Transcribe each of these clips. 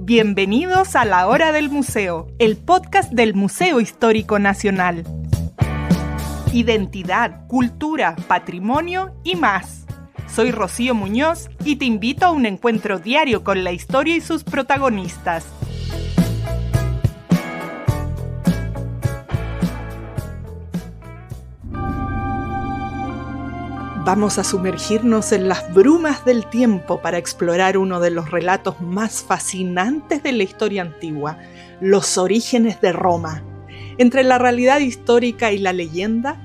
Bienvenidos a La Hora del Museo, el podcast del Museo Histórico Nacional. Identidad, cultura, patrimonio y más. Soy Rocío Muñoz y te invito a un encuentro diario con la historia y sus protagonistas. Vamos a sumergirnos en las brumas del tiempo para explorar uno de los relatos más fascinantes de la historia antigua, los orígenes de Roma. Entre la realidad histórica y la leyenda,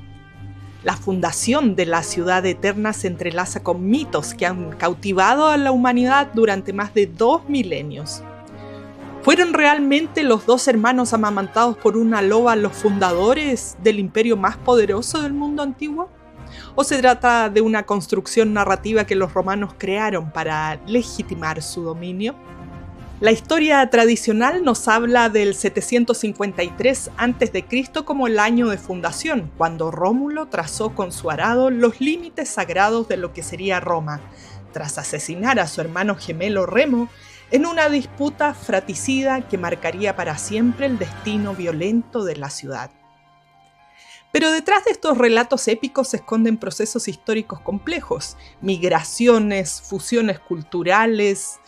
la fundación de la ciudad eterna se entrelaza con mitos que han cautivado a la humanidad durante más de 2 milenios. ¿Fueron realmente los dos hermanos amamantados por una loba los fundadores del imperio más poderoso del mundo antiguo? ¿O se trata de una construcción narrativa que los romanos crearon para legitimar su dominio? La historia tradicional nos habla del 753 a.C. como el año de fundación, cuando Rómulo trazó con su arado los límites sagrados de lo que sería Roma, tras asesinar a su hermano gemelo Remo en una disputa fratricida que marcaría para siempre el destino violento de la ciudad. Pero detrás de estos relatos épicos se esconden procesos históricos complejos, migraciones, fusiones culturales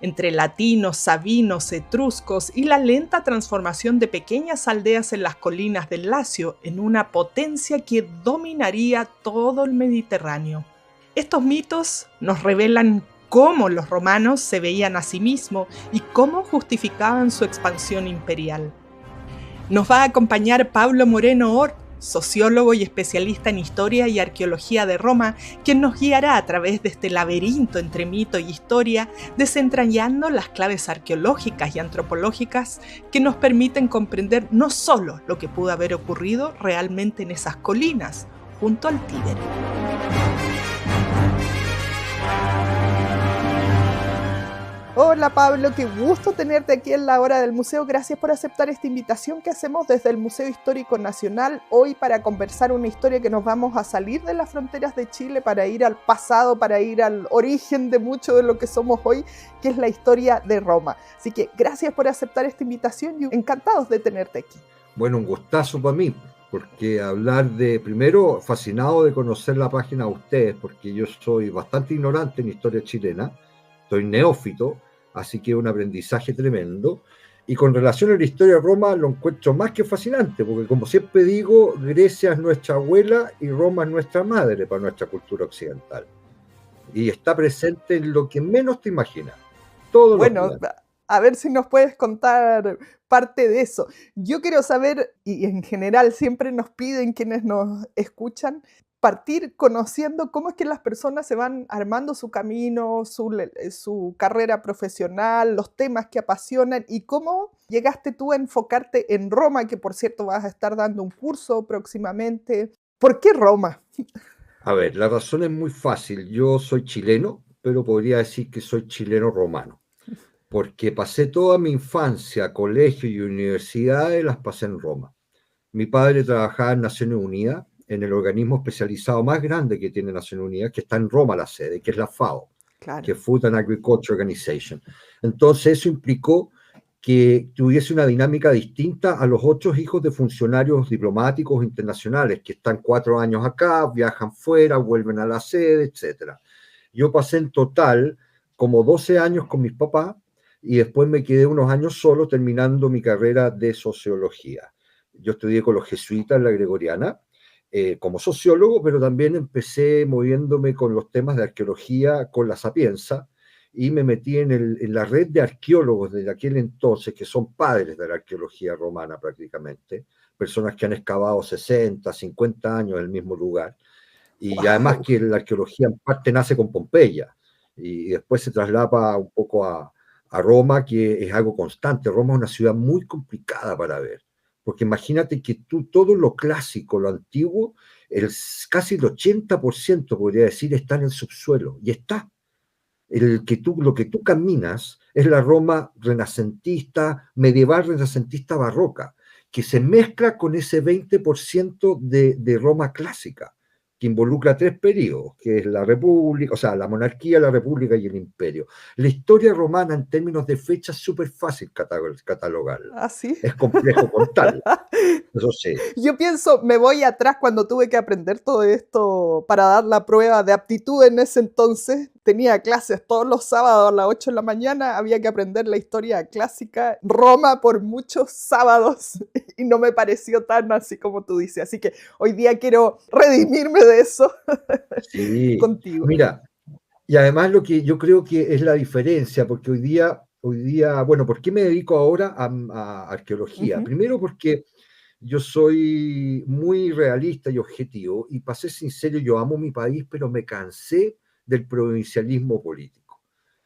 entre latinos, sabinos, etruscos y la lenta transformación de pequeñas aldeas en las colinas del Lacio en una potencia que dominaría todo el Mediterráneo. Estos mitos nos revelan cómo los romanos se veían a sí mismos y cómo justificaban su expansión imperial. Nos va a acompañar Pablo Moreno Hort, sociólogo y especialista en historia y arqueología de Roma, quien nos guiará a través de este laberinto entre mito y historia, desentrañando las claves arqueológicas y antropológicas que nos permiten comprender no solo lo que pudo haber ocurrido realmente en esas colinas, junto al Tíber. Hola Pablo, qué gusto tenerte aquí en La Hora del Museo. Gracias por aceptar esta invitación que hacemos desde el Museo Histórico Nacional hoy para conversar una historia que nos vamos a salir de las fronteras de Chile para ir al pasado, para ir al origen de mucho de lo que somos hoy, que es la historia de Roma. Así que gracias por aceptar esta invitación y encantados de tenerte aquí. Bueno, un gustazo para mí, porque primero, fascinado de conocer la página de ustedes, porque yo soy bastante ignorante en historia chilena, soy neófito, así que un aprendizaje tremendo. Y con relación a la historia de Roma lo encuentro más que fascinante, porque como siempre digo, Grecia es nuestra abuela y Roma es nuestra madre para nuestra cultura occidental. Y está presente en lo que menos te imaginas. Bueno, a ver si nos puedes contar parte de eso. Yo quiero saber, y en general siempre nos piden quienes nos escuchan, partir conociendo cómo es que las personas se van armando su camino, su carrera profesional, los temas que apasionan y cómo llegaste tú a enfocarte en Roma, que por cierto vas a estar dando un curso próximamente. ¿Por qué Roma? A ver, la razón es muy fácil. Yo soy chileno, pero podría decir que soy chileno romano, porque pasé toda mi infancia, colegio y universidades las pasé en Roma. Mi padre trabajaba en Naciones Unidas, en el organismo especializado más grande que tiene Naciones Unidas, que está en Roma la sede, que es la FAO, claro, que es Food and Agriculture Organization. Entonces eso implicó que tuviese una dinámica distinta a los otros hijos de funcionarios diplomáticos internacionales, que están 4 años acá, viajan fuera, vuelven a la sede, etc. Yo pasé en total como 12 años con mis papás y después me quedé unos años solo terminando mi carrera de sociología. Yo estudié con los jesuitas en la Gregoriana, como sociólogo, pero también empecé moviéndome con los temas de arqueología con la Sapienza y me metí en la red de arqueólogos de aquel entonces, que son padres de la arqueología romana prácticamente, personas que han excavado 60, 50 años en el mismo lugar, y wow, además que la arqueología en parte nace con Pompeya, y después se traslada un poco a Roma, que es algo constante. Roma es una ciudad muy complicada para ver, porque imagínate que todo lo clásico, lo antiguo, casi el 80% podría decir está en el subsuelo, y está. Lo que tú caminas es la Roma renacentista, medieval, renacentista, barroca, que se mezcla con ese 20% de Roma clásica. que involucra 3 periodos, que es la República, o sea, la monarquía, la República y el Imperio. La historia romana en términos de fecha es súper fácil catalogarla. ¿Así? Es complejo contarla, eso sí. Yo pienso, me voy atrás cuando tuve que aprender todo esto para dar la prueba de aptitud en ese entonces. Tenía clases todos los sábados a las 8 de la mañana, había que aprender la historia clásica, Roma por muchos sábados, y no me pareció tan así como tú dices. Así que hoy día quiero redimirme de eso Sí, contigo. mira, y además lo que yo creo que es la diferencia, porque hoy día, bueno, ¿por qué me dedico ahora a arqueología? Ujú. Primero porque yo soy muy realista y objetivo, y para ser sincero, yo amo mi país, pero me cansé del provincialismo político.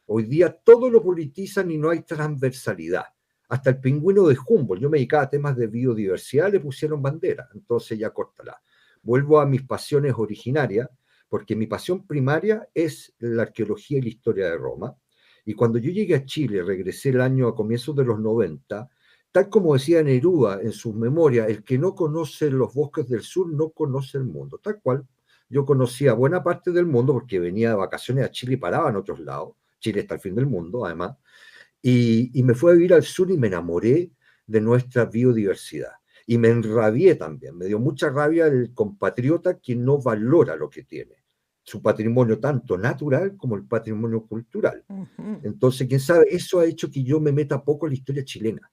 Hoy día todo lo politizan y no hay transversalidad. Hasta el pingüino de Humboldt, yo me dedicaba a temas de biodiversidad, le pusieron bandera, entonces ya córtala. Vuelvo a mis pasiones originarias, porque mi pasión primaria es la arqueología y la historia de Roma. Y cuando yo llegué a Chile, regresé el año a comienzos de los 90, tal como decía Neruda en sus memorias, el que no conoce los bosques del sur no conoce el mundo. Tal cual, yo conocía buena parte del mundo porque venía de vacaciones a Chile y paraba en otros lados. Chile está al fin del mundo, además. Y me fui a vivir al sur y me enamoré de nuestra biodiversidad. Y me enrabié también, me dio mucha rabia el compatriota que no valora lo que tiene, su patrimonio tanto natural como el patrimonio cultural. Ujú. Entonces, quién sabe, eso ha hecho que yo me meta poco en la historia chilena,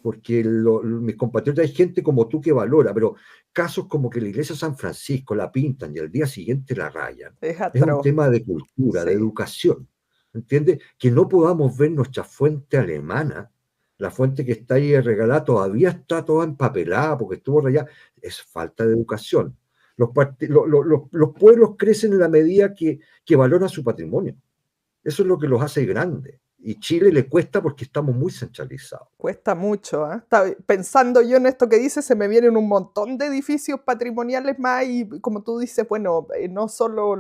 porque mis compatriotas hay gente como tú que valora, pero casos como que la iglesia de San Francisco la pintan y al día siguiente la rayan, Es es un atroz, tema de cultura, de sí. educación, ¿entiendes? Que no podamos ver nuestra fuente alemana, la fuente que está ahí regalada, todavía está toda empapelada porque estuvo rayada, es falta de educación. Los pueblos crecen en la medida que valoran su patrimonio. Eso es lo que los hace grandes. Y Chile le cuesta porque estamos muy centralizados. Cuesta mucho, ¿ah? Pensando yo en esto que dices, se me vienen un montón de edificios patrimoniales más y como tú dices, bueno, no solo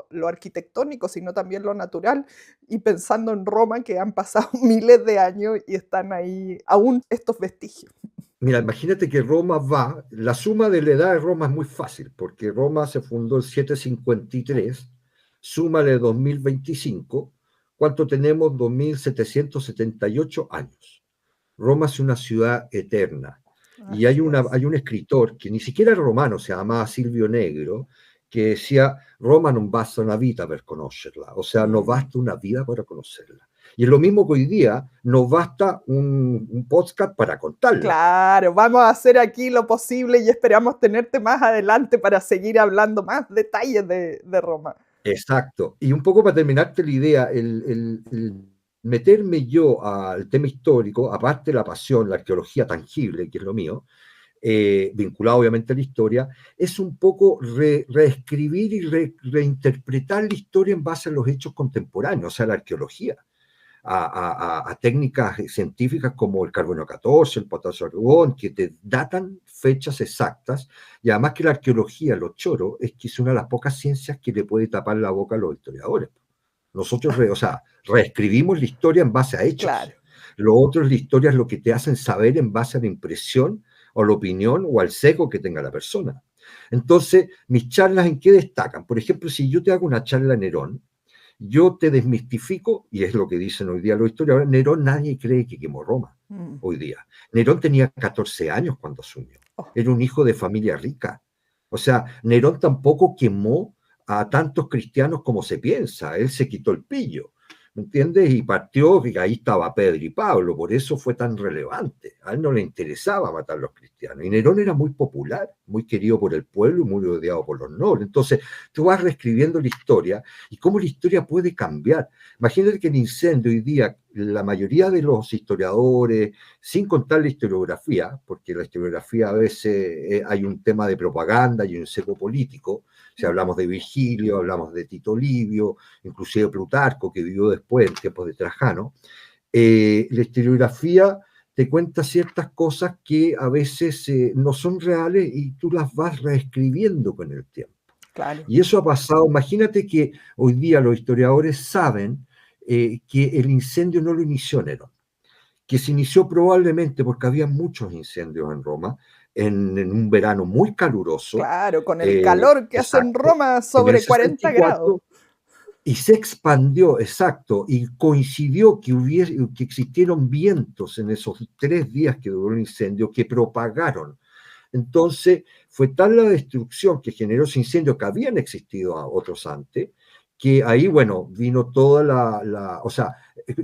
lo arquitectónico, sino también lo natural. Y pensando en Roma, que han pasado miles de años y están ahí aún estos vestigios. Mira, imagínate que Roma va, la suma de la edad de Roma es muy fácil, porque Roma se fundó en 753, súmale 2025, ¿cuánto tenemos? 2778 años. Roma es una ciudad eterna. Y Así es. hay un escritor que ni siquiera era romano, se llamaba Silvio Negro, que decía, Roma non basta una vita per conoscerla, o sea, no Mm. basta una vida para conocerla. Y es lo mismo que hoy día, no basta un podcast para contarla. Claro, vamos a hacer aquí lo posible y esperamos tenerte más adelante para seguir hablando más detalles de Roma. Exacto. Y un poco para terminarte la idea, el meterme yo al tema histórico, aparte de la pasión, la arqueología tangible, que es lo mío, vinculado obviamente a la historia, es un poco reescribir y reinterpretar la historia en base a los hechos contemporáneos, o sea, la arqueología, a técnicas científicas como el carbono 14, el potasio argón, que te datan fechas exactas, y además que la arqueología, lo choro, es que es una de las pocas ciencias que le puede tapar la boca a los historiadores. Nosotros, o sea, reescribimos la historia en base a hechos. Claro. Lo otro es la historia, es lo que te hacen saber en base a la impresión o la opinión o al sesgo que tenga la persona. Entonces, mis charlas en qué destacan. Por ejemplo, si yo te hago una charla a Nerón, yo te desmistifico, y es lo que dicen hoy día los historiadores, Nerón nadie cree que quemó Roma Mm. hoy día. Nerón tenía 14 años cuando asumió. Oh. Era un hijo de familia rica. O sea, Nerón tampoco quemó a tantos cristianos como se piensa. Él se quitó el pillo. ¿Me entiendes? Y partió, que ahí estaba Pedro y Pablo, por eso fue tan relevante. A él no le interesaba matar a los cristianos. Y Nerón era muy popular, muy querido por el pueblo y muy odiado por los nobles. Entonces, tú vas reescribiendo la historia y cómo la historia puede cambiar. Imagínate que el incendio hoy día, la mayoría de los historiadores, sin contar la historiografía, porque la historiografía a veces hay un tema de propaganda y un sesgo político, si hablamos de Virgilio, hablamos de Tito Livio, inclusive Plutarco, que vivió después en tiempos de Trajano, la historiografía te cuenta ciertas cosas que a veces no son reales y tú las vas reescribiendo con el tiempo. Claro. Y eso ha pasado, imagínate que hoy día los historiadores saben que el incendio no lo inició Nerón, que se inició probablemente porque había muchos incendios en Roma, en un verano muy caluroso. Claro, con el calor que hace en Exacto. Roma En el sobre 40 grados. 64 y se expandió, exacto, y coincidió que existieron vientos en esos 3 días que duró el incendio que propagaron. Entonces, fue tal la destrucción que generó ese incendio, que habían existido a otros antes, que ahí, bueno, vino toda o sea,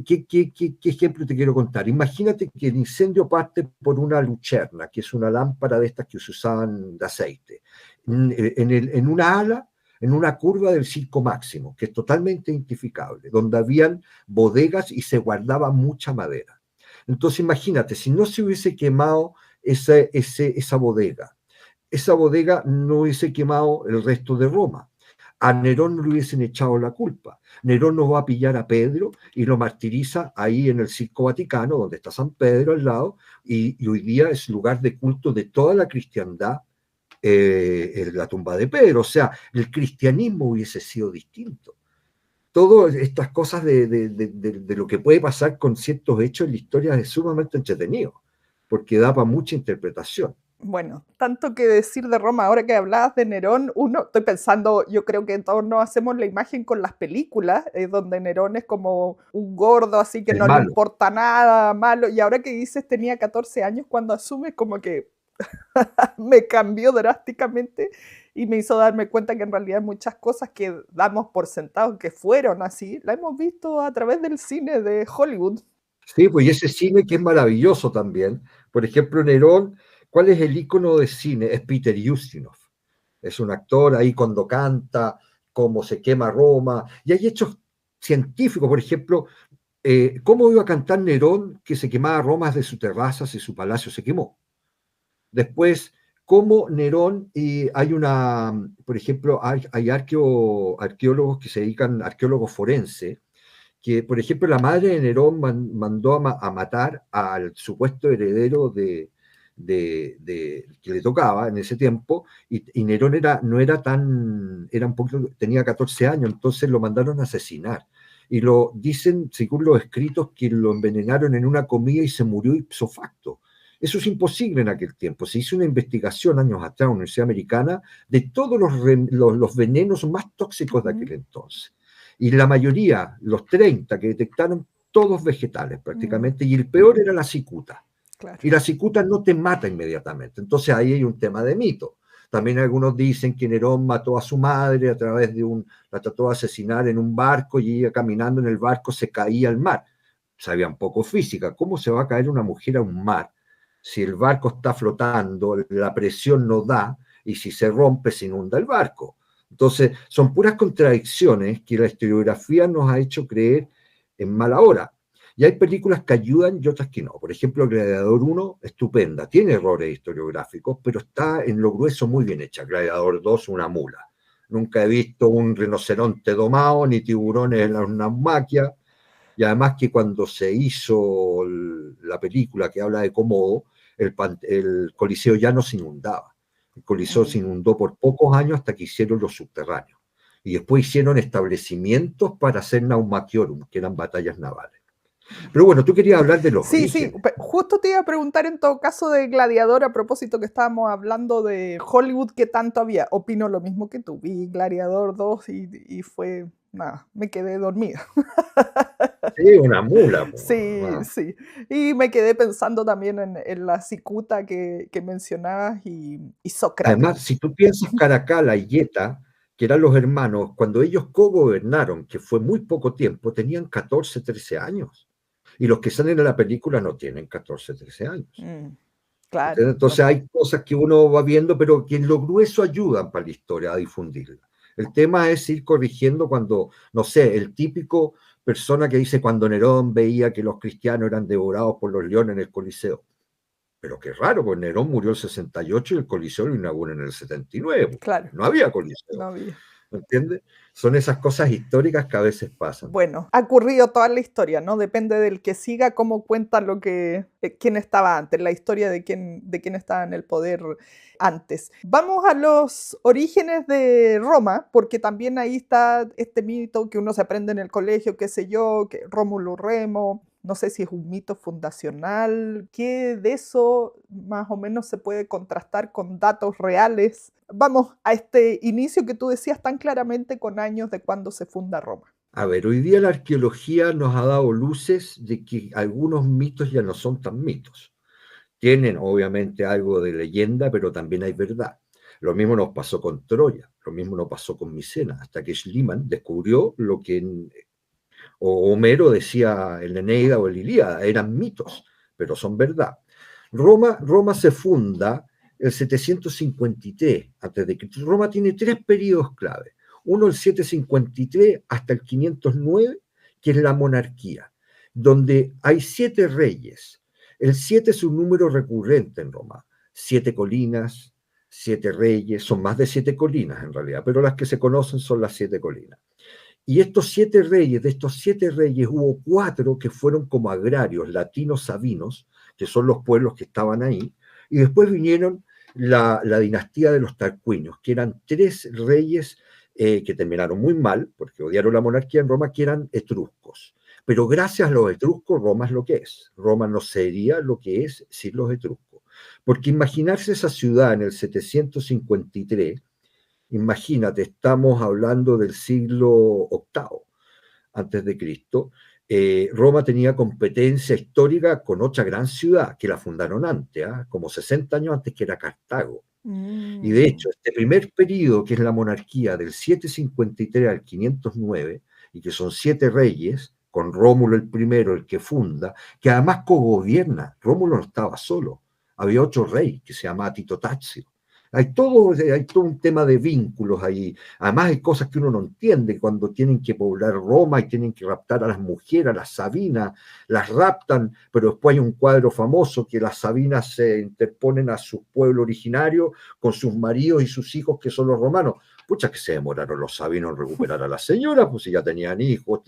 ¿qué ejemplo te quiero contar? Imagínate que el incendio parte por una lucerna, que es una lámpara de estas que se usaban de aceite, en una ala, en una curva del Circo Máximo, que es totalmente identificable, donde habían bodegas y se guardaba mucha madera. Entonces, imagínate, si no se hubiese quemado esa bodega, esa bodega no hubiese quemado el resto de Roma. A Nerón no le hubiesen echado la culpa. Nerón no va a pillar a Pedro y lo martiriza ahí en el Circo Vaticano, donde está San Pedro al lado, y hoy día es lugar de culto de toda la cristiandad, en la tumba de Pedro. O sea, el cristianismo hubiese sido distinto. Todas estas cosas de lo que puede pasar con ciertos hechos en la historia es sumamente entretenido, porque da para mucha interpretación. Bueno, tanto que decir de Roma, ahora que hablabas de Nerón, estoy pensando, yo creo que todos nos hacemos la imagen con las películas, donde Nerón es como un gordo, así que El no le malo. importa nada, malo, y ahora que dices tenía 14 años cuando asume, como que me cambió drásticamente y me hizo darme cuenta que en realidad muchas cosas que damos por sentado que fueron así, la hemos visto a través del cine de Hollywood. Sí, pues y ese cine que es maravilloso también. Por ejemplo, Nerón, ¿cuál es el ícono de cine? Es Peter Ustinov. Es un actor ahí cuando canta, cómo se quema Roma. Y hay hechos científicos, por ejemplo, ¿cómo iba a cantar Nerón que se quemaba Roma desde su terraza si su palacio se quemó? Después, cómo Nerón, por ejemplo, hay arqueólogos que se dedican, arqueólogos forenses, que, por ejemplo, la madre de Nerón mandó a matar al supuesto heredero que le tocaba en ese tiempo, y Nerón no era tan, era un poco, tenía 14 años, entonces lo mandaron a asesinar. Y lo dicen, según los escritos, que lo envenenaron en una comida y se murió ipso facto. Eso es imposible en aquel tiempo. Se hizo una investigación años atrás en la Universidad Americana de todos los venenos más tóxicos de Ujú. aquel entonces. Y la mayoría, los 30 que detectaron, todos vegetales Mm, prácticamente, y el peor era la cicuta. claro. Y la cicuta no te mata inmediatamente. Entonces ahí hay un tema de mito. También algunos dicen que Nerón mató a su madre a través la trató de asesinar en un barco y ella caminando en el barco se caía al mar. Sabían poco física. ¿Cómo se va a caer una mujer a un mar si el barco está flotando, la presión no da y si se rompe se inunda el barco? Entonces, son puras contradicciones que la historiografía nos ha hecho creer en mala hora. Y hay películas que ayudan y otras que no. Por ejemplo, Gladiador 1, estupenda, tiene errores historiográficos, pero está en lo grueso muy bien hecha. Gladiador 2, una mula. Nunca he visto un rinoceronte domado, ni tiburones en la naumaquia. Y además que cuando se hizo la película que habla de Komodo, el Coliseo ya no se inundaba. El Coliseo se Mm. inundó por pocos años hasta que hicieron los subterráneos. Y después hicieron establecimientos para hacer naumaquiorum, que eran batallas navales. Pero bueno, tú querías hablar de los Sí, sí, orígenes. justo te iba a preguntar en todo caso de Gladiador, a propósito que estábamos hablando de Hollywood, ¿qué tanto había? Opino lo mismo que tú, vi Gladiador 2 y fue, nada, me quedé dormida. Sí, una mula. Sí, No. sí. Y me quedé pensando también en la cicuta que mencionabas y Sócrates. Además, si tú piensas Caracalla y Yeta, que eran los hermanos, cuando ellos cogobernaron, que fue muy poco tiempo, tenían 14, 13 años. Y los que salen en la película no tienen 14, 13 años. Mm, claro, ¿Entiendes? Entonces hay cosas que uno va viendo, pero que en lo grueso ayudan para la historia a difundirla. El tema es ir corrigiendo cuando, no sé, el típico persona que dice cuando Nerón veía que los cristianos eran devorados por los leones en el Coliseo. Pero qué raro, pues Nerón murió en el 68 y el Coliseo lo inauguró en el 79. claro, No había no Coliseo, había. ¿me entiendes? Son esas cosas históricas que a veces pasan. Bueno, ha ocurrido toda la historia, ¿no? Depende del que siga cómo cuenta lo que quién estaba antes, la historia de quién estaba en el poder antes. Vamos a los orígenes de Roma, porque también ahí está este mito que uno se aprende en el colegio, qué sé yo, que Rómulo Remo, no sé si es un mito fundacional, ¿qué de eso más o menos se puede contrastar con datos reales? Vamos a este inicio que tú decías tan claramente con años de cuando se funda Roma. A ver, hoy día la arqueología nos ha dado luces de que algunos mitos ya no son tan mitos. Tienen obviamente algo de leyenda, pero también hay verdad. Lo mismo nos pasó con Troya, lo mismo nos pasó con Micena, hasta que Schliemann descubrió lo que Homero decía en la Eneida o el Ilíada, eran mitos, pero son verdad. Roma se funda el 753 a.C. Roma tiene tres periodos clave. Uno, el 753 hasta el 509, que es la monarquía, donde hay 7 reyes. El 7 es un número recurrente en Roma. 7 colinas, 7 reyes, son más de 7 colinas en realidad, pero las que se conocen son las 7 colinas. Y estos 7 reyes, de estos 7 reyes, hubo 4 que fueron como agrarios, latinos sabinos, que son los pueblos que estaban ahí, y después vinieron la dinastía de los tarquinios, que eran 3 reyes que terminaron muy mal, porque odiaron la monarquía en Roma, que eran etruscos. Pero gracias a los etruscos, Roma es lo que es. Roma no sería lo que es sin los etruscos. Porque imaginarse esa ciudad en el 753, imagínate, estamos hablando del siglo VIII antes de Cristo. Roma tenía competencia histórica con otra gran ciudad que la fundaron antes, como 60 años antes, que era Cartago. Y de hecho, este primer periodo, que es la monarquía del 753 al 509, y que son 7 reyes, con Rómulo el primero, el que funda, que además cogobierna. Rómulo no estaba solo, había otro rey que se llamaba Tito Tazio. Hay todo un tema de vínculos ahí. Además hay cosas que uno no entiende cuando tienen que poblar Roma y tienen que raptar a las mujeres, a las sabinas, las raptan, pero después hay un cuadro famoso que las sabinas se interponen a su pueblo originario con sus maridos y sus hijos que son los romanos. Pucha, que se demoraron los sabinos en recuperar a las señoras, pues si ya tenían hijos,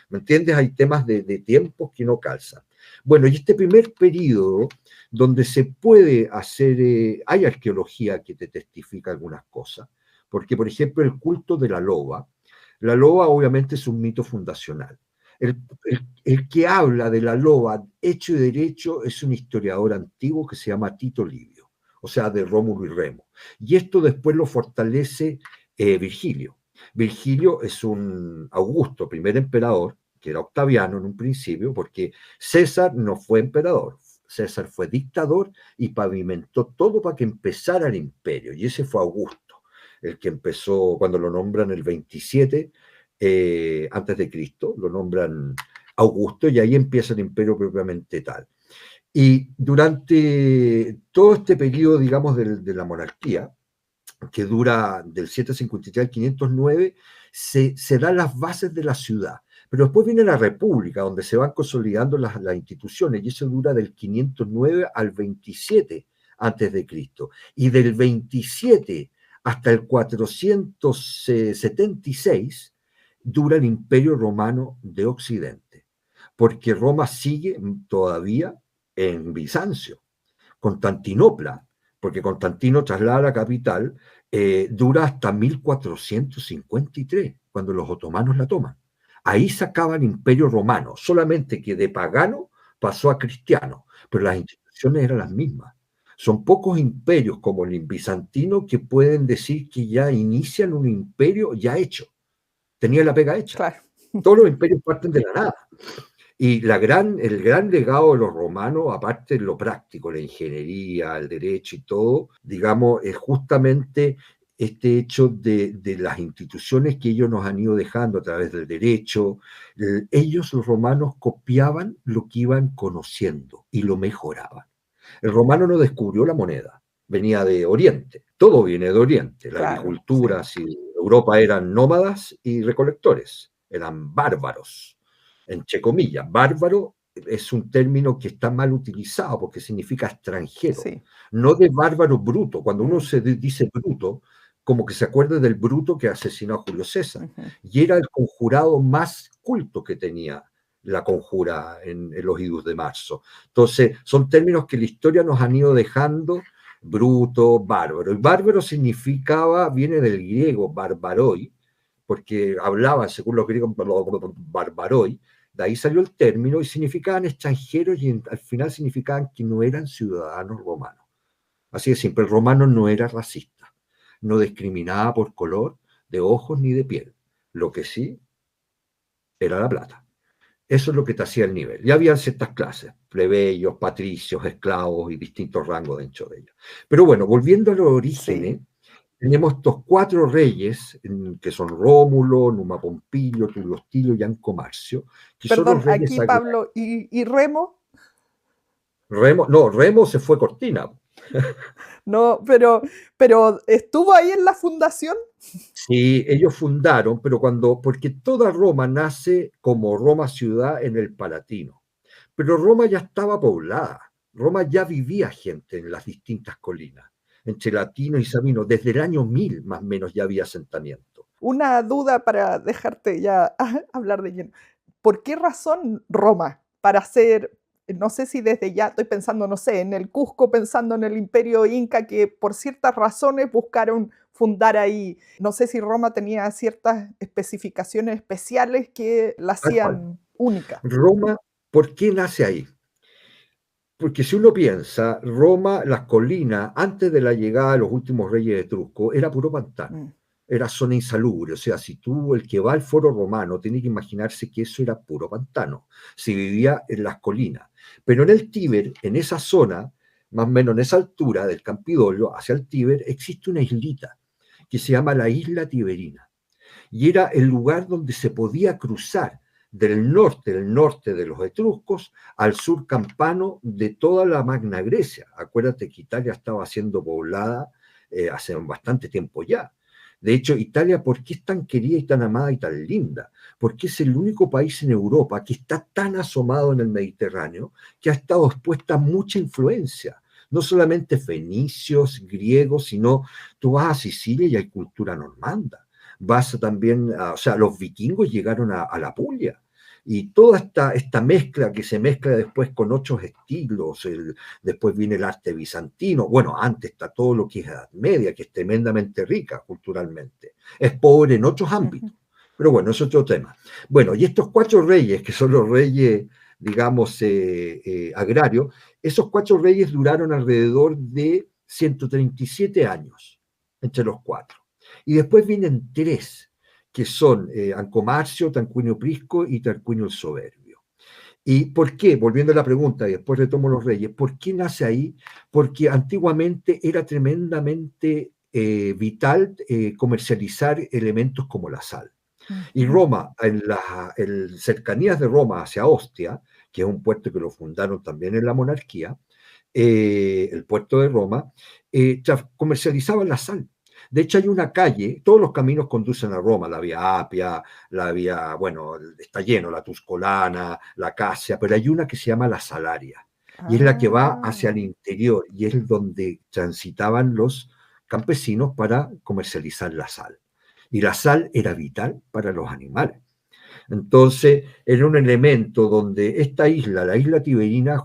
¿me entiendes? Hay temas de tiempos que no calzan. Bueno, y este primer periodo donde se puede hacer, hay arqueología que te testifica algunas cosas, porque por ejemplo el culto de la loba obviamente es un mito fundacional. El que habla de la loba hecho y derecho es un historiador antiguo que se llama Tito Livio, o sea, de Rómulo y Remo. Y esto después lo fortalece Virgilio. Virgilio es un Augusto, primer emperador, que era Octaviano en un principio, porque César no fue emperador, César fue dictador y pavimentó todo para que empezara el imperio, y ese fue Augusto, el que empezó cuando lo nombran el 27 antes de Cristo, lo nombran Augusto, y ahí empieza el imperio propiamente tal. Y durante todo este periodo, digamos, de la monarquía, que dura del 753 al 509, se dan las bases de la ciudad. Pero después viene la República, donde se van consolidando las instituciones, y eso dura del 509 al 27 antes de Cristo. Y del 27 hasta el 476 dura el Imperio Romano de Occidente, porque Roma sigue todavía en Bizancio. Constantinopla, porque Constantino traslada la capital, dura hasta 1453, cuando los otomanos la toman. Ahí se acaba el imperio romano, solamente que de pagano pasó a cristiano, pero las instituciones eran las mismas. Son pocos imperios como el bizantino que pueden decir que ya inician un imperio ya hecho. Tenía la pega hecha. Claro. Todos los imperios parten de la nada. Y el gran legado de los romanos, aparte de lo práctico, la ingeniería, el derecho y todo, digamos, es justamente este hecho de las instituciones que ellos nos han ido dejando a través del derecho. Ellos, los romanos, copiaban lo que iban conociendo y lo mejoraban. El romano no descubrió la moneda, venía de Oriente, todo viene de Oriente, la agricultura, sí. Europa eran nómadas y recolectores, eran bárbaros. Entre comillas, bárbaro es un término que está mal utilizado porque significa extranjero, sí. No de bárbaro bruto. Cuando uno se dice bruto, como que se acuerda del bruto que asesinó a Julio César. Y era el conjurado más culto que tenía la conjura en los idus de marzo. Entonces, son términos que la historia nos han ido dejando, bruto, bárbaro. Y bárbaro viene del griego barbaroi, porque hablaba, según los griegos, barbaroi, De ahí salió el término y significaban extranjeros y al final significaban que no eran ciudadanos romanos. Así de simple, el romano no era racista, no discriminaba por color de ojos ni de piel. Lo que sí era la plata. Eso es lo que te hacía el nivel. Ya había ciertas clases, plebeyos, patricios, esclavos y distintos rangos dentro de ellos. Pero bueno, volviendo a los Sí. orígenes, tenemos estos cuatro reyes, que son Rómulo, Numa Pompilio, Tulio Hostilio y Anco Marcio, que son Perdón, los reyes aquí sagrados. Pablo, ¿y Remo? Remo, no, Remo se fue Cortina. No, pero ¿estuvo ahí en la fundación? Sí, ellos fundaron, pero porque toda Roma nace como Roma ciudad en el Palatino. Pero Roma ya estaba poblada. Roma ya vivía gente en las distintas colinas, entre Latino y Sabino. Desde el año 1000 más o menos ya había asentamiento. Una duda para dejarte ya hablar de lleno. ¿Por qué razón Roma? Para ser, no sé si desde ya estoy pensando, no sé, en el Cusco, pensando en el Imperio Inca, que por ciertas razones buscaron fundar ahí. No sé si Roma tenía ciertas especificaciones especiales que la Tal cual. hacían única. Roma, ¿por qué nace ahí? Porque si uno piensa, Roma, las colinas, antes de la llegada de los últimos reyes etruscos, era puro pantano, Mm. era zona insalubre. O sea, si tú, el que va al foro romano, tiene que imaginarse que eso era puro pantano, se vivía en las colinas. Pero en el Tíber, en esa zona, más o menos en esa altura del Campidoglio, hacia el Tíber, existe una islita que se llama la isla Tiberina y era el lugar donde se podía cruzar del norte de los etruscos, al sur campano de toda la Magna Grecia. Acuérdate que Italia estaba siendo poblada hace bastante tiempo ya. De hecho, Italia, ¿por qué es tan querida y tan amada y tan linda? Porque es el único país en Europa que está tan asomado en el Mediterráneo que ha estado expuesta a mucha influencia. No solamente fenicios, griegos, sino tú vas a Sicilia y hay cultura normanda. Vas también, o sea, los vikingos llegaron a la Puglia. Y toda esta mezcla que se mezcla después con otros estilos, después viene el arte bizantino, bueno, antes está todo lo que es Edad Media, que es tremendamente rica culturalmente, es pobre en otros Ujú. ámbitos, pero bueno, es otro tema. Bueno, y estos cuatro reyes, que son los reyes, digamos, agrarios, esos cuatro reyes duraron alrededor de 137 años entre los cuatro. Y después vienen tres, que son Ancomarcio, Tarquinio Prisco y Tarquinio el Soberbio. ¿Y por qué? Volviendo a la pregunta, y después retomo los reyes, ¿por qué nace ahí? Porque antiguamente era tremendamente vital comercializar elementos como la sal. Y Ujú. Roma, en cercanías de Roma hacia Ostia, que es un puerto que lo fundaron también en la monarquía, el puerto de Roma, comercializaban la sal. De hecho, hay una calle, todos los caminos conducen a Roma, la vía Apia, la vía, bueno, está lleno, la Tuscolana, la Casia, pero hay una que se llama la Salaria, y es la que va hacia Ah. el interior, y es donde transitaban los campesinos para comercializar la sal. Y la sal era vital para los animales. Entonces, era un elemento donde esta isla, la isla Tiberina,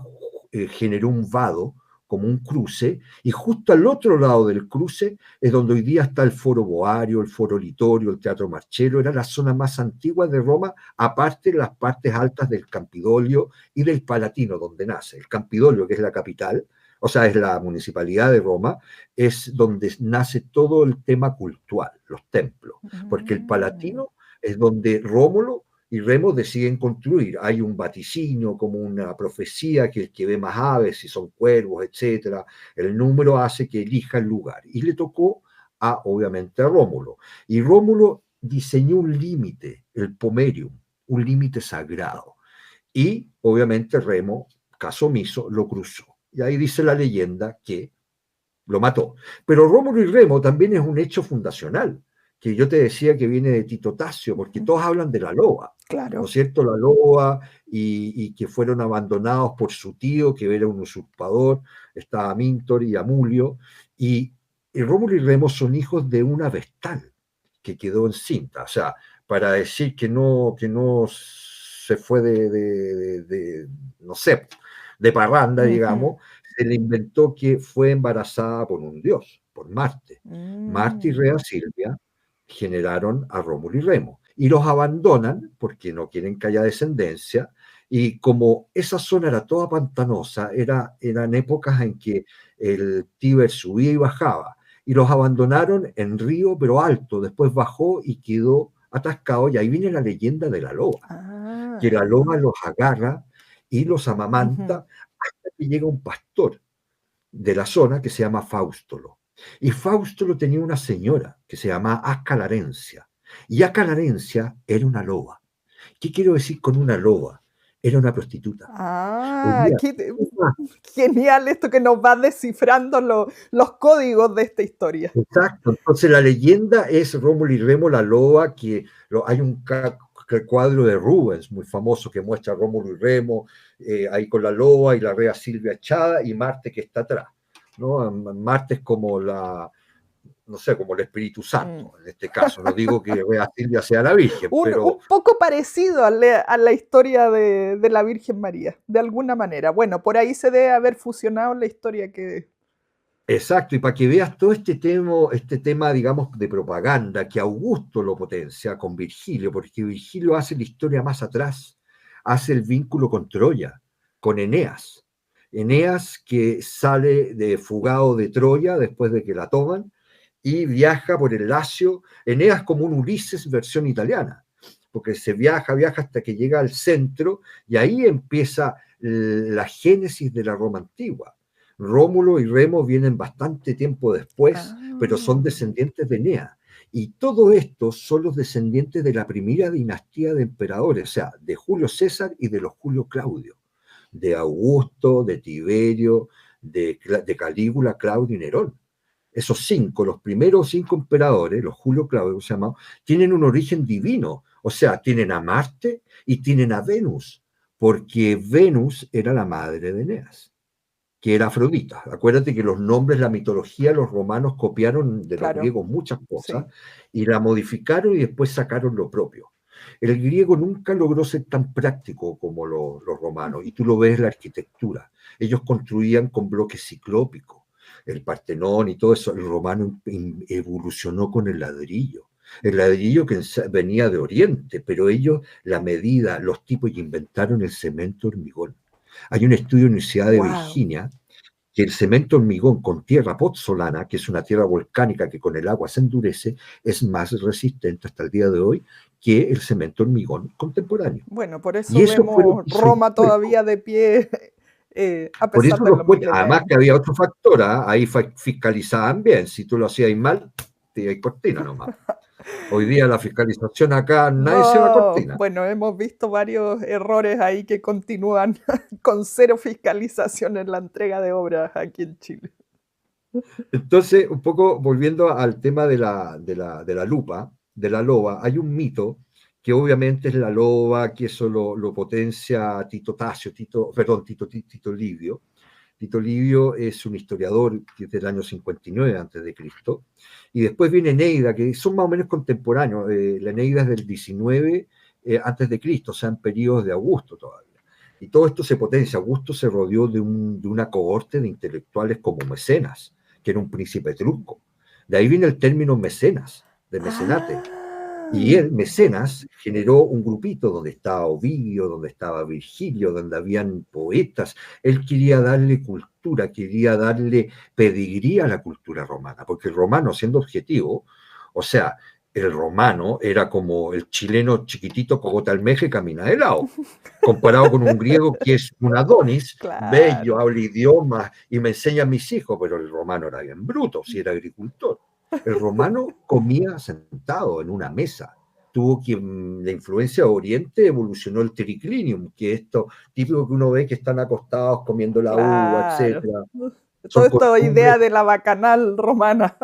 generó un vado como un cruce, y justo al otro lado del cruce es donde hoy día está el Foro Boario, el Foro Litorio, el Teatro Marcello, era la zona más antigua de Roma, aparte de las partes altas del Campidoglio y del Palatino, donde nace. El Campidoglio, que es la capital, o sea, es la municipalidad de Roma, es donde nace todo el tema cultural, los templos, porque el Mm. Palatino es donde Rómulo y Remo deciden construir. Hay un vaticinio, como una profecía, que el que ve más aves, si son cuervos, etcétera, el número hace que elija el lugar. Y le tocó obviamente, a Rómulo. Y Rómulo diseñó un límite, el pomerium, un límite sagrado. Y obviamente Remo, caso omiso, lo cruzó. Y ahí dice la leyenda que lo mató. Pero Rómulo y Remo también es un hecho fundacional, que yo te decía que viene de Tito Tasio, porque todos hablan de la loba, ¿no es Claro. cierto? La loba, y que fueron abandonados por su tío, que era un usurpador, estaba Mintor y Amulio, y Rómulo y Remo son hijos de una vestal que quedó encinta, o sea, para decir que no se fue no sé, de parranda, Ujú. digamos, se le inventó que fue embarazada por un dios, por Marte. Marte y Rea Mm. Silvia generaron a Rómulo y Remo. y los abandonan porque no quieren que haya descendencia. Y como esa zona era toda pantanosa, eran épocas en que el Tíber subía y bajaba, y los abandonaron en río, pero alto, después bajó y quedó atascado, y ahí viene la leyenda de la loba, que Ah, la loba los agarra y los ujú. amamanta hasta que llega un pastor de la zona que se llama Fáustolo. Y Fáustolo tenía una señora que se llamaba Acalarencia, y Acalarencia era una loba. ¿Qué quiero decir con una loba? Era una prostituta. Hoy Ah, día, genial esto que nos va descifrando los códigos de esta historia. exacto. Entonces la leyenda es Rómulo y Remo, la loba, hay un cuadro de Rubens muy famoso que muestra a Rómulo y Remo ahí con la loba y la rea Silvia echada y Marte que está atrás, ¿no? Marte es como no sé, como el Espíritu Mm. Santo, en este caso. No digo que rea Silvia sea la Virgen, pero Un poco parecido a la historia de la Virgen María, de alguna manera. Bueno, por ahí se debe haber fusionado la historia que... exacto, y para que veas todo este tema, digamos, de propaganda, que Augusto lo potencia con Virgilio, porque Virgilio hace la historia más atrás, hace el vínculo con Troya, con Eneas. Eneas que sale de fugado de Troya después de que la toman y viaja por el Lacio, Eneas como un Ulises versión italiana, porque se viaja hasta que llega al centro y ahí empieza la génesis de la Roma antigua. Rómulo y Remo vienen bastante tiempo después, pero son Ah, descendientes de Enea. Y todo esto son los descendientes de la primera dinastía de emperadores, o sea, de Julio César y de los Julio Claudio, de Augusto, de Tiberio, de Calígula, Claudio y Nerón. Esos cinco, los primeros cinco emperadores, los Julio Claudio se llamaban, tienen un origen divino, o sea, tienen a Marte y tienen a Venus, porque Venus era la madre de Eneas, que era Afrodita. Acuérdate que los nombres, la mitología, los romanos copiaron de los claro, griegos muchas cosas sí. y la modificaron y después sacaron lo propio. El griego nunca logró ser tan práctico como los romanos, y tú lo ves en la arquitectura. Ellos construían con bloques ciclópicos, el Partenón y todo eso. El romano evolucionó con el ladrillo que venía de Oriente, pero ellos, la medida, los tipos, y inventaron el cemento hormigón. Hay un estudio en la Universidad de Wow. Virginia que el cemento hormigón con tierra pozzolana, que es una tierra volcánica que con el agua se endurece, es más resistente hasta el día de hoy que el cemento hormigón contemporáneo. Bueno, por Y eso eso fue lo vemos que hizo el Roma puerto. todavía de pie, a Por pesar eso de los los puertos, miles de además años. que había otro factor, ahí fiscalizaban bien, si tú lo hacías mal, te ibas cortina nomás. Hoy día la fiscalización acá, nadie se va a No, cortina. bueno, hemos visto varios errores ahí que continúan con cero fiscalización en la entrega de obras aquí en Chile. Entonces, un poco volviendo al tema de la lupa, de la loba, hay un mito que obviamente es la loba, que eso lo potencia Tito Tasio, perdón, Tito Livio. Tito Livio es un historiador que es del año 59 antes de Cristo, y después viene Eneida, que son más o menos contemporáneos. La Eneida es del 19 antes de Cristo, o sea, en periodos de Augusto todavía. Y todo esto se potencia. Augusto se rodeó de una cohorte de intelectuales como Mecenas, que era un príncipe etrusco. De ahí viene el término mecenas, de mecenate. Y Ah, él, Mecenas, generó un grupito donde estaba Ovidio, donde estaba Virgilio, donde habían poetas. Él quería darle cultura, quería darle pedigrí a la cultura romana, porque el romano, siendo objetivo, o sea, el romano era como el chileno chiquitito cogota almeja y camina de lado, comparado con un griego que es un Adonis, bello, claro. habla idiomas y me enseña a mis hijos, pero el romano era bien bruto, si era agricultor. El romano comía sentado en una mesa. Tuvo que, la influencia de Oriente evolucionó el triclinium, que es esto típico que uno ve que están acostados comiendo la uva, Claro. etcétera. Todo Son esto costumbres. idea de la bacanal romana.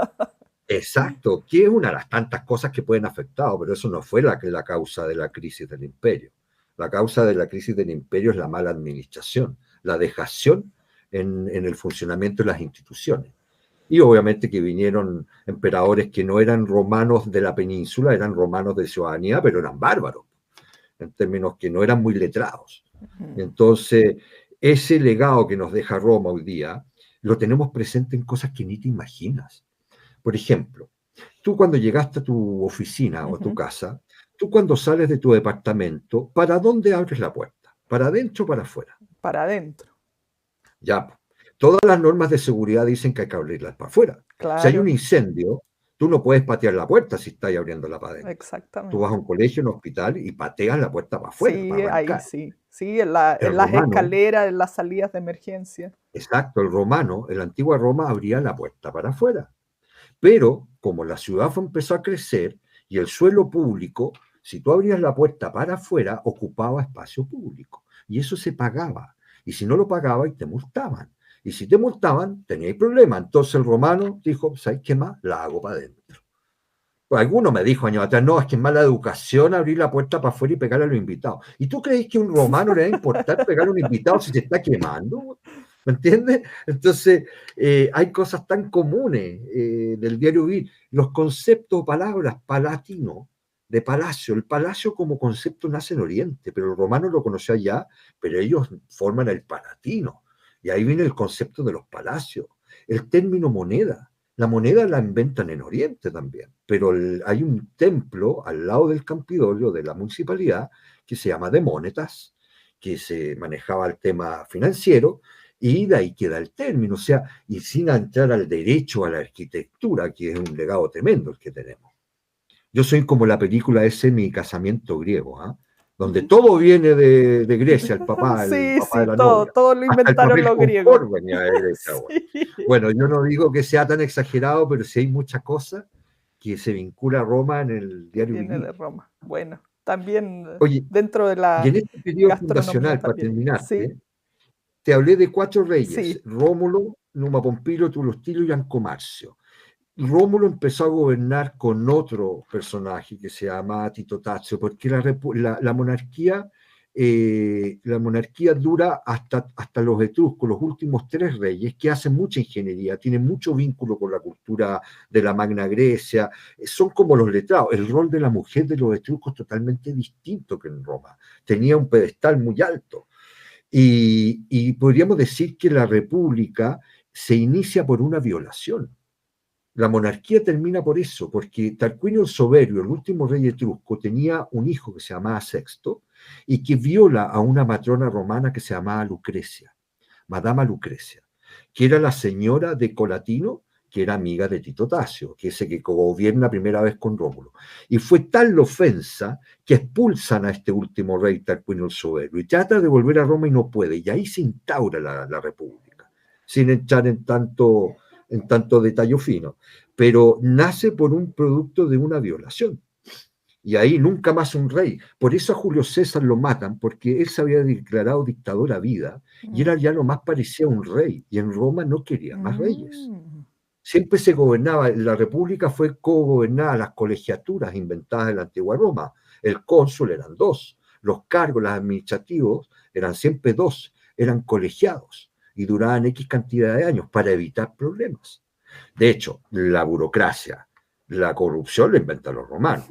Exacto, que es una de las tantas cosas que pueden afectar, pero eso no fue la causa de la crisis del imperio. La causa de la crisis del imperio es la mala administración, la dejación en el funcionamiento de las instituciones. Y obviamente que vinieron emperadores que no eran romanos de la península, eran romanos de ciudadanía, pero eran bárbaros, en términos que no eran muy letrados. Ujú, Entonces, ese legado que nos deja Roma hoy día, lo tenemos presente en cosas que ni te imaginas. Por ejemplo, tú cuando llegaste a tu oficina o a tu ujú. casa, tú cuando sales de tu departamento, ¿para dónde abres la puerta? ¿Para adentro o para afuera? Para adentro. Ya, todas las normas de seguridad dicen que hay que abrirlas para afuera. Si hay un Claro, incendio, tú no puedes patear la puerta si estás abriéndola para adentro. Tú vas a exactamente. un colegio, un hospital y pateas la puerta para afuera, Sí, para ahí arrancar. sí. Sí, El en las romano, escaleras, en las salidas de emergencia. exacto, el romano, en la antigua Roma abría la puerta para afuera. Pero como la ciudad empezó a crecer y el suelo público, si tú abrías la puerta para afuera, ocupaba espacio público. Y eso se pagaba. Y si no lo pagabas, te multaban. Y si te multaban, teníais problema. Entonces el romano dijo, ¿sabes qué más? La hago para adentro. Pues alguno me dijo años atrás, no, es que es mala educación abrir la puerta para afuera y pegarle a los invitados. ¿Y tú crees que a un romano le va a importar pegarle a un invitado si se está quemando? ¿Me entiendes? Entonces, hay cosas tan comunes del diario vivir. Los conceptos o palabras, palatino, de palacio. El palacio como concepto nace en Oriente, pero el romano lo conoció allá, pero ellos forman el palatino. Y ahí viene el concepto de los palacios. El término moneda. La moneda la inventan en Oriente también, pero hay un templo al lado del Campidoglio de la municipalidad que se llama de Monetas, que se manejaba el tema financiero, y de ahí queda el término, o sea, y sin entrar al derecho, a la arquitectura, que es un legado tremendo el que tenemos. Yo soy como la película ese, Mi casamiento griego, ¿ah? Donde todo viene de Grecia, el Sí, papá de sí, la todo, novia. todo lo Hasta el inventaron papel los griegos. confort venía de Grecia, bueno. Sí. Bueno, yo no digo que sea tan exagerado, pero sí hay muchas cosas que se vincula a Roma en el diario Viene de vivir. Roma. Bueno, también Oye, dentro de y la en este periodo gastronomía fundacional, para también. Sí, terminarte, te hablé de 4 reyes: sí. Rómulo, Numa Pompilio, Tulustilo y Ancomarcio. Rómulo empezó a gobernar con otro personaje que se llama Tito Tazio, porque la monarquía dura hasta los etruscos, los últimos 3 reyes, que hacen mucha ingeniería, tienen mucho vínculo con la cultura de la Magna Grecia, son como los letrados. El rol de la mujer de los etruscos es totalmente distinto que en Roma, tenía un pedestal muy alto. Y podríamos decir que la república se inicia por una violación. La monarquía termina por eso, porque Tarquinio el Soberbio, el último rey etrusco, tenía un hijo que se llamaba Sexto y que viola a una matrona romana que se llamaba Lucrecia, Madama Lucrecia, que era la señora de Colatino, que era amiga de Tito Tasio, que es el que gobierna primera vez con Rómulo. Y fue tal la ofensa que expulsan a este último rey, Tarquinio el Soberbio, y trata de volver a Roma y no puede, y ahí se instaura la república, sin entrar en tanto detalle fino, pero nace por un producto de una violación. Y ahí nunca más un rey. Por eso a Julio César lo matan, porque él se había declarado dictador a vida y Mm, era ya lo más parecía a un rey. Y en Roma no quería más reyes. mm, Siempre se gobernaba, la república fue cogobernada, las colegiaturas inventadas en la antigua Roma. El cónsul eran 2, los cargos, los administrativos eran siempre 2, eran colegiados y duraban X cantidad de años para evitar problemas. De hecho, la burocracia, la corrupción la inventan los romanos.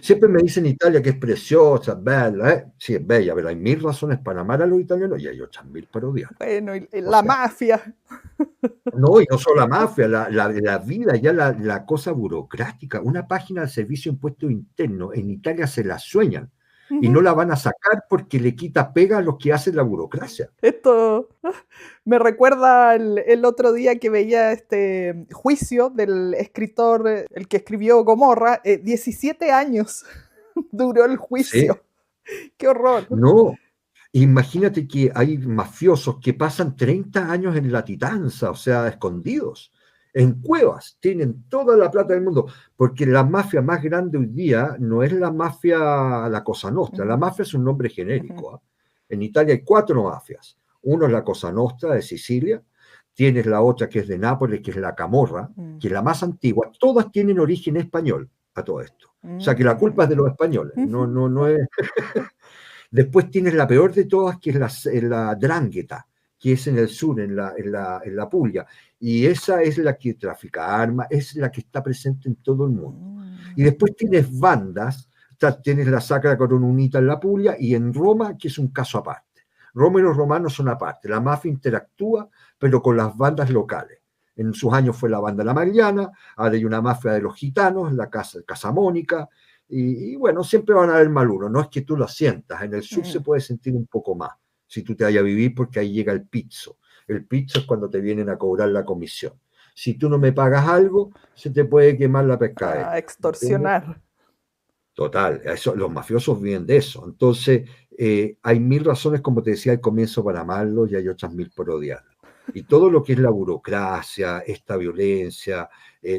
Siempre me dicen Italia que es preciosa, bella, ¿eh? Sí, es bella, pero hay 1000 razones para amar a los italianos y hay 8000 para odiar. bueno, y O la sea, mafia. no, y no solo la mafia, la vida, ya la cosa burocrática. Una página de servicio de impuestos internos en Italia se la sueñan y no Ujú. la van a sacar porque le quita pega a los que hacen la burocracia. Esto me recuerda el otro día que veía este juicio del escritor, el que escribió Gomorra, 17 años duró el Sí, juicio. ¡Qué horror! no. Imagínate que hay mafiosos que pasan 30 años en la titanza, o sea, escondidos, en cuevas, tienen toda la plata del mundo, porque la mafia más grande hoy día no es la mafia, la Cosa Nostra, la Ujú, mafia es un nombre ujú, genérico, ¿ah? En Italia hay 4 mafias, uno es la Cosa Nostra de Sicilia, tienes la otra que es de Nápoles, que es la Camorra, mm, que es la más antigua, todas tienen origen español a todo esto. O sea que la mm, culpa es de los españoles, no, ujú, no, no es. Después tienes la peor de todas, que es la Drangheta, que es en el sur, en la Puglia. Y esa es la que trafica armas, es la que está presente en todo el mundo. Y mm, después tienes bandas, tienes la Sacra Coronunita en la Puglia y en Roma, que es un caso aparte. Roma y los romanos son aparte. La mafia interactúa, pero con las bandas locales. En sus años fue la banda La Magliana, ahora hay una mafia de los gitanos, la Casa Mónica, y bueno, siempre van a haber mal uno, no es que tú lo sientas, en el sur se Mm. puede sentir un poco más, si tú te vayas a vivir, porque ahí llega el pizzo. El pizzo es cuando te vienen a cobrar la comisión. Si tú no me pagas algo, se te puede quemar la A pescadería, ¿me entiendes? extorsionar. Total, eso, los mafiosos viven de eso. Entonces, hay mil razones, como te decía al comienzo, para amarlos y hay otras mil por odiarlos. Y todo lo que es la burocracia, esta violencia,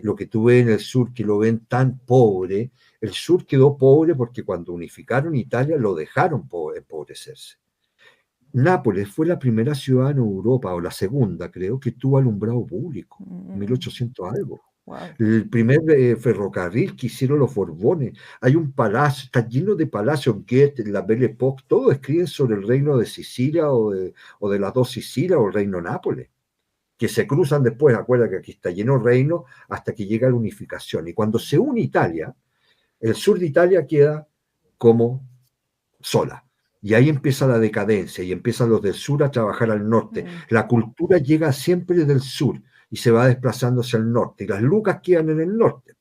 lo que tú ves en el sur, que lo ven tan pobre, el sur quedó pobre porque cuando unificaron Italia lo dejaron empobrecerse. Nápoles fue la primera ciudad en Europa, o la segunda, creo, que tuvo alumbrado público, Mm, 1800 algo. wow. El primer ferrocarril que hicieron los Borbones. Hay un palacio, está lleno de palacios, Goethe, la Belle Époque, todos escriben sobre el reino de Sicilia o de las dos Sicilias o el reino de Nápoles, que se cruzan después, acuérdate que aquí está lleno de reino hasta que llega la unificación. Y cuando se une Italia, el sur de Italia queda como sola. Y ahí empieza la decadencia y empiezan los del sur a trabajar al norte. Mm. La cultura llega siempre del sur y se va desplazando hacia el norte. Y las lucas quedan en el norte.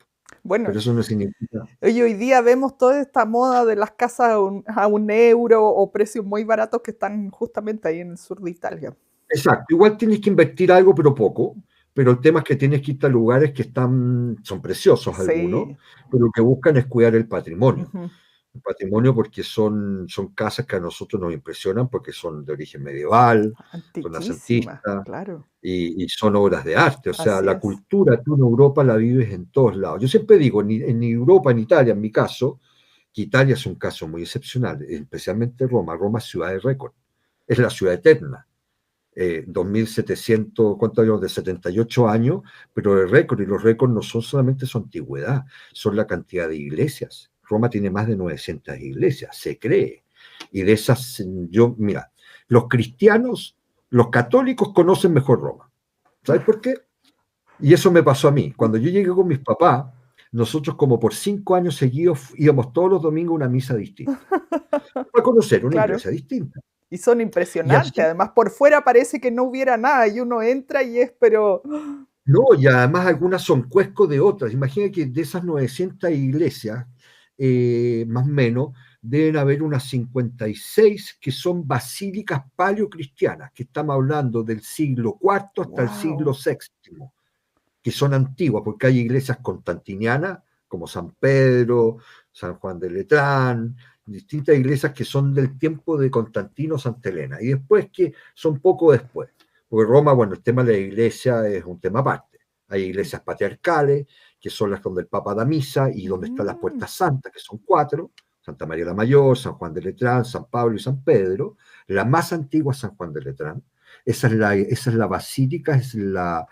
Bueno, Pero eso no significa... oye, hoy día vemos toda esta moda de las casas a un euro o precios muy baratos que están justamente ahí en el sur de Italia. Exacto, igual tienes que invertir algo, pero poco. Pero el tema es que tienes que irte a lugares que son preciosos algunos, Sí. pero lo que buscan es cuidar el patrimonio. Ujú. El patrimonio porque son casas que a nosotros nos impresionan porque son de origen medieval, son Antiquísima, renacentistas, claro, y son obras de arte. O sea, así la es. cultura tú en Europa la vives en todos lados. Yo siempre digo, en Europa, en Italia, en mi caso, que Italia es un caso muy excepcional, especialmente Roma. Roma es ciudad de récord, es la ciudad eterna. 2.700, ¿cuántos años? De 78 años, pero el récord, y los récords no son solamente su antigüedad, son la cantidad de iglesias. Roma tiene más de 900 iglesias, se cree. Y de esas, mira, los cristianos, los católicos conocen mejor Roma. ¿Sabes por qué? Y eso me pasó a mí. Cuando yo llegué con mis papás, nosotros como por 5 años seguidos íbamos todos los domingos a una misa distinta, para conocer una Claro. iglesia distinta. Y son Y impresionantes. así, Además, por fuera parece que no hubiera nada y uno entra y es, pero no, y además algunas son cuesco de otras. Imagina que de esas 900 iglesias, más o menos, deben haber unas 56 que son basílicas paleocristianas, que estamos hablando del siglo IV hasta el siglo wow. VII, que son antiguas, porque hay iglesias constantinianas, como San Pedro, San Juan de Letrán, distintas iglesias que son del tiempo de Constantino Santa Elena, y después que son poco después, porque Roma, bueno, el tema de la iglesia es un tema aparte. Hay iglesias patriarcales, que son las donde el Papa da misa, y donde están las Mm. puertas santas, que son 4, Santa María la Mayor, San Juan de Letrán, San Pablo y San Pedro. La más antigua es San Juan de Letrán. Esa es la basílica, es la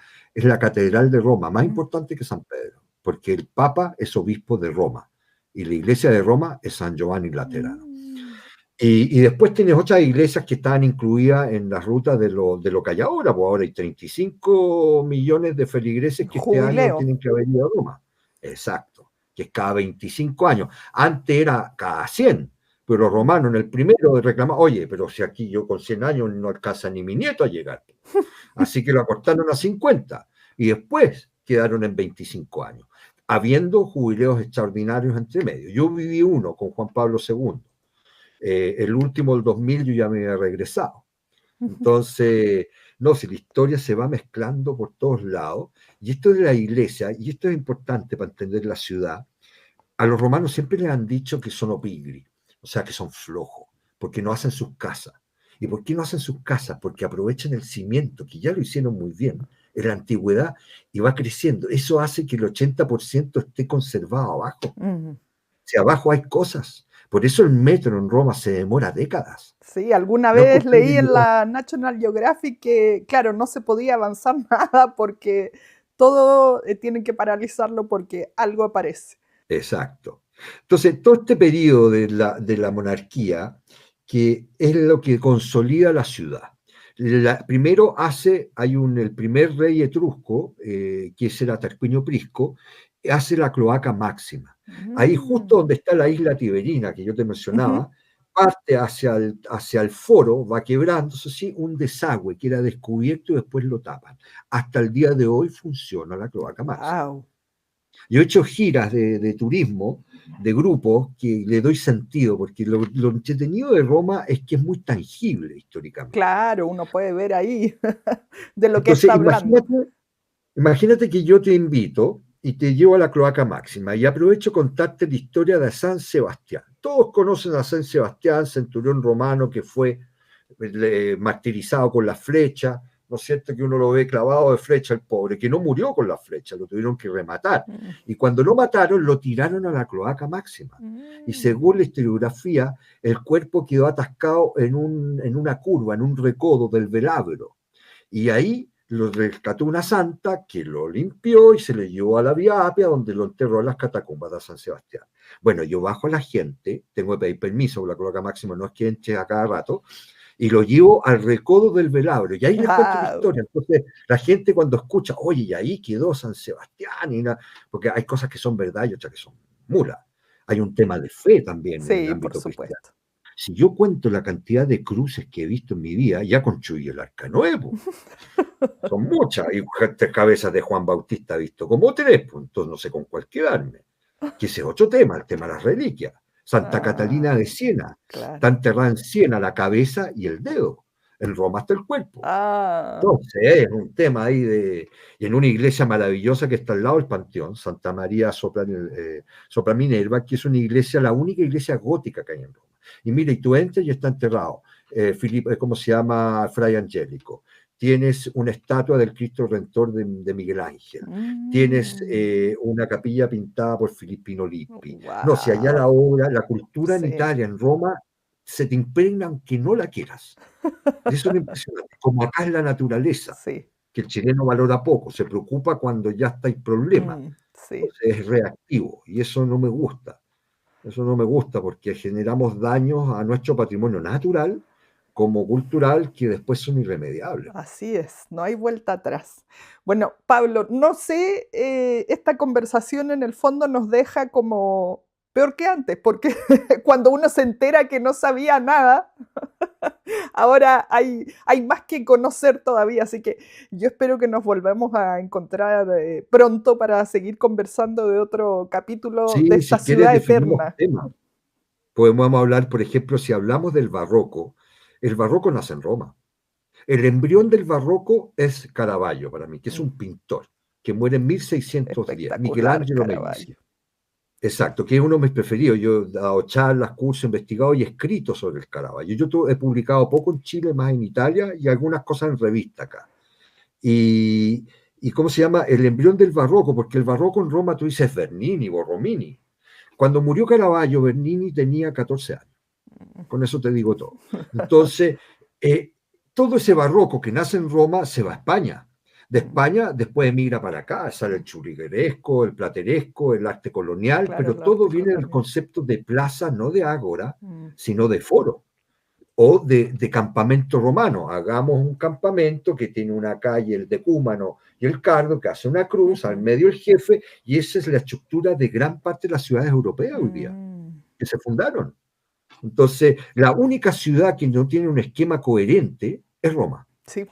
catedral de Roma, más Mm. importante que San Pedro, porque el Papa es obispo de Roma y la iglesia de Roma es San Giovanni Laterano. Mm. Y después tienes otras iglesias que están incluidas en la ruta de lo que hay ahora, pues ahora hay 35 millones de feligreses que este año Jubileo. tienen que haber ido a Roma. Exacto, que es cada 25 años. Antes era cada 100, pero los romanos en el primero reclamaban, oye, pero si aquí yo con 100 años no alcanza ni mi nieto a llegar. Así que lo acortaron a 50 y después quedaron en 25 años, habiendo jubileos extraordinarios entre medio. Yo viví uno con Juan Pablo II. El último, el 2000, yo ya me había regresado. Entonces, no, si la historia se va mezclando por todos lados, y esto de la iglesia, y esto es importante para entender la ciudad, a los romanos siempre les han dicho que son opigri, o sea, que son flojos, porque no hacen sus casas. ¿Y por qué no hacen sus casas? Porque aprovechan el cimiento, que ya lo hicieron muy bien en la antigüedad, y va creciendo. Eso hace que el 80% esté conservado abajo. Mm. Si abajo hay cosas. Por eso el metro en Roma se demora décadas. Sí, alguna No vez porque leí en la National Geographic que, claro, no se podía avanzar nada porque todo tienen que paralizarlo porque algo aparece. Exacto. Entonces, todo este periodo de la monarquía, que es lo que consolida la ciudad. Primero el primer rey etrusco, que era Tarquinio Prisco, hace la cloaca máxima. Ahí Mm. justo donde está la isla Tiberina, que yo te Ujú. mencionaba, parte hacia el foro, va quebrándose así un desagüe que era descubierto y después lo tapan. Hasta el día de hoy funciona la cloaca máxima. Wow. Yo he hecho giras de turismo, de grupos, que le doy sentido, porque lo entretenido de Roma es que es muy tangible históricamente. Claro, uno puede ver ahí de lo que Entonces, está hablando. imagínate que yo te invito y te llevo a la Cloaca Máxima y aprovecho contarte la historia de San Sebastián. Todos conocen a San Sebastián, centurión romano que fue martirizado con la flecha, ¿no es cierto? Que uno lo ve clavado de flecha, el pobre, que no murió con la flecha, lo tuvieron que rematar. Mm, Y cuando lo mataron, lo tiraron a la Cloaca Máxima. Y según la mm. historiografía, el cuerpo quedó atascado en una curva, en un recodo del Velabro. Y ahí lo rescató una santa que lo limpió y se le llevó a la Vía Apia, donde lo enterró en las catacumbas de San Sebastián. Bueno, yo bajo a la gente, tengo que pedir permiso por la Cloaca Máxima, no es que entre a cada rato, y lo llevo al recodo del Velabro, y ahí les cuento la Ah, historia. Entonces, la gente cuando escucha, oye, y ahí quedó San Sebastián, porque hay cosas que son verdad y otras que son mulas. Hay un tema de fe también en el sí, por ámbito cristiano. supuesto. Si yo cuento la cantidad de cruces que he visto en mi vida, ya construí el Arca Nuevo. Son muchas. Y tres cabezas de Juan Bautista he visto como tres, pues entonces no sé con cuál quedarme. Que ese es otro tema, el tema de las reliquias. Santa Catalina Ah, de Siena, está claro. enterrada en Siena la cabeza y el dedo. En Roma está el cuerpo. Ah, Entonces, es un tema ahí de. Y en una iglesia maravillosa que está al lado del Panteón, Santa María sopra Minerva, que es una iglesia, la única iglesia gótica que hay en Roma. Y mira, y tú entras y está enterrado, ¿cómo se llama? Fray Angélico. Tienes una estatua del Cristo Redentor de Miguel Ángel. Tienes una capilla pintada por Filippino Lippi. No, si allá la wow. obra, la cultura en Sí, Italia, en Roma, se te impregna aunque no la quieras. Eso es lo impresionante. Como acá es la naturaleza, sí, que el chileno valora poco, se preocupa cuando ya está el problema, sí. entonces es reactivo y eso no me gusta. Eso no me gusta porque generamos daños a nuestro patrimonio natural como cultural que después son irremediables. Así es, no hay vuelta atrás. Bueno, Pablo, no sé, esta conversación en el fondo nos deja como peor que antes, porque cuando uno se entera que no sabía nada, ahora hay más que conocer todavía, así que yo espero que nos volvamos a encontrar pronto para seguir conversando de otro capítulo de Sí, esta si quieres ciudad definimos eterna. temas. Podemos hablar, por ejemplo, si hablamos del barroco, el barroco nace en Roma. El embrión del barroco es Caravaggio para mí, que es Mm, un pintor que muere en 1610, espectacular, Michelangelo Merisi. Caravaggio. Exacto, que es uno de mis preferidos. Yo he dado charlas, cursos, investigado y escrito sobre el Caravaggio. Yo he publicado poco en Chile, más en Italia y algunas cosas en revista acá. Y, ¿cómo se llama? El embrión del barroco, porque el barroco en Roma tú dices Bernini, Borromini. Cuando murió Caravaggio, Bernini tenía 14 años. Con eso te digo todo. Entonces, eh, todo ese barroco que nace en Roma se va a España. De Mm, España después emigra para acá, sale el churrigueresco, el plateresco, el arte colonial, claro, pero el todo arte viene del colonial. concepto de plaza, no de ágora, Mm, sino de foro o de campamento romano. Hagamos un campamento que tiene una calle, el decúmano y el cardo, que hace una cruz, al ujú, medio el jefe, y esa es la estructura de gran parte de las ciudades europeas hoy día, mm, que se fundaron. Entonces, la única ciudad que no tiene un esquema coherente es Roma. sí.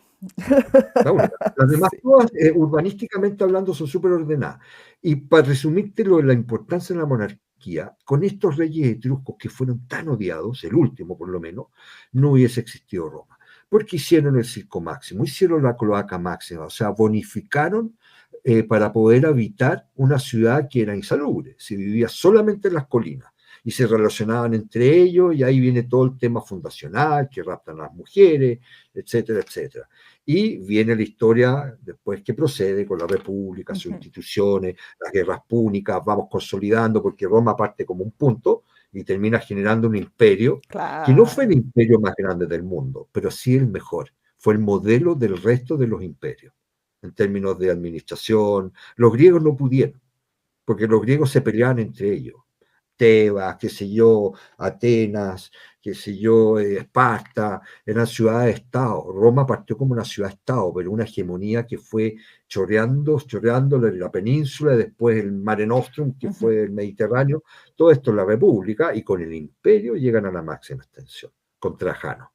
La única. Las demás Sí. todas, urbanísticamente hablando, son súper ordenadas. Y para resumírtelo, la importancia de la monarquía, con estos reyes etruscos que fueron tan odiados, el último por lo menos, no hubiese existido Roma. Porque hicieron el circo máximo, hicieron la cloaca máxima, o sea, bonificaron para poder habitar una ciudad que era insalubre, se vivía solamente en las colinas y se relacionaban entre ellos y ahí viene todo el tema fundacional, que raptan a las mujeres, etcétera, etcétera. Y viene la historia después que procede con la República, sus Ujú, instituciones, las guerras púnicas, vamos consolidando porque Roma parte como un punto y termina generando un imperio que no fue el claro. imperio más grande del mundo, pero sí el mejor. Fue el modelo del resto de los imperios en términos de administración. Los griegos no pudieron, porque los griegos se peleaban entre ellos. Tebas, qué sé yo, Atenas, qué sé yo, Esparta, eran ciudades-estado. Roma partió como una ciudad-estado, pero una hegemonía que fue chorreando la península, y después el Mare Nostrum, que Ujú. fue el Mediterráneo, todo esto en la República, y con el imperio llegan a la máxima extensión, con Trajano,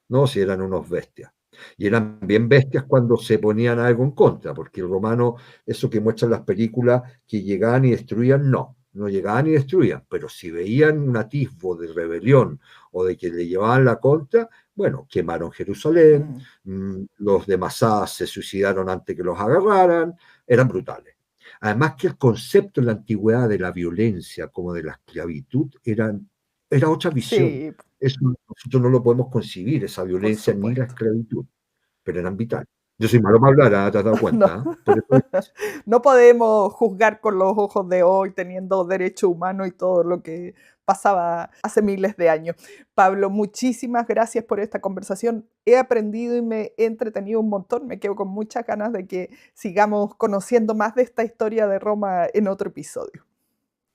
¿no? Si eran unos bestias. Y eran bien bestias cuando se ponían algo en contra, porque el romano, eso que muestran las películas, que llegaban y destruían, no llegaban y destruían, pero si veían un atisbo de rebelión o de que le llevaban la contra, bueno, quemaron Jerusalén, los de Masada se suicidaron antes que los agarraran, eran brutales. Además que el concepto en la antigüedad de la violencia como de la esclavitud era otra visión. Sí, Eso nosotros no lo podemos concebir, esa por violencia ni la supuesto. esclavitud, pero eran vitales. Yo soy malo para hablar, ¿te has dado No, cuenta? Por eso no podemos juzgar con los ojos de hoy teniendo derecho humano y todo lo que pasaba hace miles de años. Pablo, muchísimas gracias por esta conversación. He aprendido y me he entretenido un montón. Me quedo con muchas ganas de que sigamos conociendo más de esta historia de Roma en otro episodio.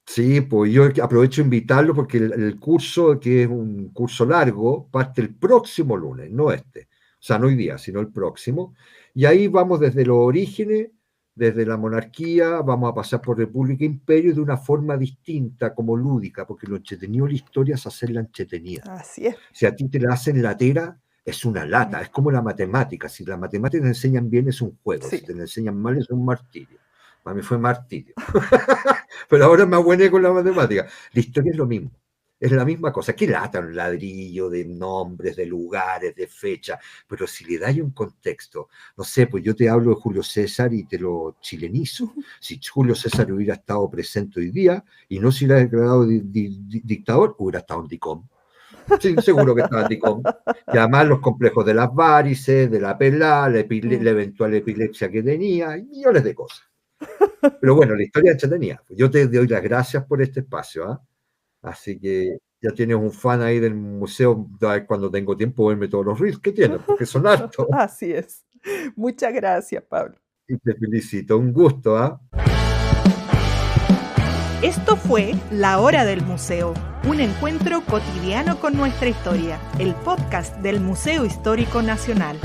Sí, pues yo aprovecho de invitarlo porque el curso, que es un curso largo, parte el próximo lunes, no este. O sea, no hoy día, sino el próximo. Y ahí vamos desde los orígenes, desde la monarquía, vamos a pasar por República e Imperio de una forma distinta, como lúdica, porque lo entretenido de la historia es hacerla entretenida. Así es. Si a ti te la hacen latera, es una lata, es como la matemática. Si la matemática te enseñan bien, es un juego. Sí. Si te la enseñan mal, es un martirio. Para mí fue martirio. Pero ahora me abuené con la matemática. La historia es lo mismo. Es la misma cosa. ¿Qué lata un ladrillo de nombres, de lugares, de fechas? Pero si le dais un contexto, no sé, pues yo te hablo de Julio César y te lo chilenizo. Si Julio César hubiera estado presente hoy día y no se hubiera declarado dictador, hubiera estado en DICOM. Sí, seguro que estaba en DICOM. Y además los complejos de las varices, de la pelá, la eventual epilepsia que tenía, y millones de cosas. Pero bueno, la historia entretenida. Yo te doy las gracias por este espacio, ¿eh? Así que ya tienes un fan ahí del museo. Cuando tengo tiempo, verme todos los reels que tienen, porque son hartos. Así es. Muchas gracias, Pablo. Y te felicito. Un gusto, ¿ah? Esto fue La Hora del Museo, un encuentro cotidiano con nuestra historia, el podcast del Museo Histórico Nacional.